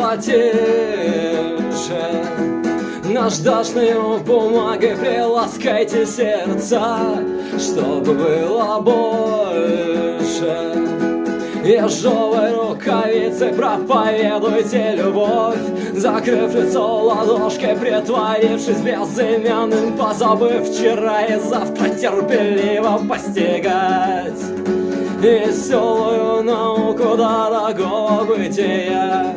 потише. Наждачную бумагой приласкайте сердца, чтобы было больше. Ежовой рукавицей проповедуйте любовь, закрыв лицо ладошкой, притворившись безымянным, позабыв вчера и завтра терпеливо постигать веселую науку дорогого бытия.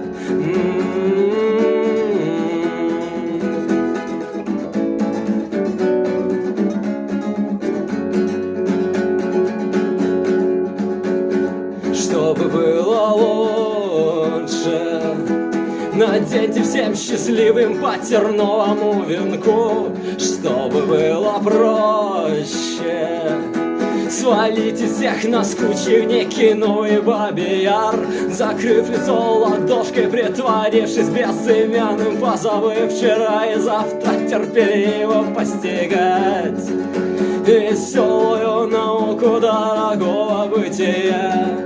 Чтобы было лучше, наденьте всем счастливым по терновому венку. Чтобы было проще, свалите всех наскучив Никину и Бабий Яр, закрыв лицо ладошкой, притворившись безымянным, позабыв вчера и завтра терпеливо постигать веселую науку дорогого бытия.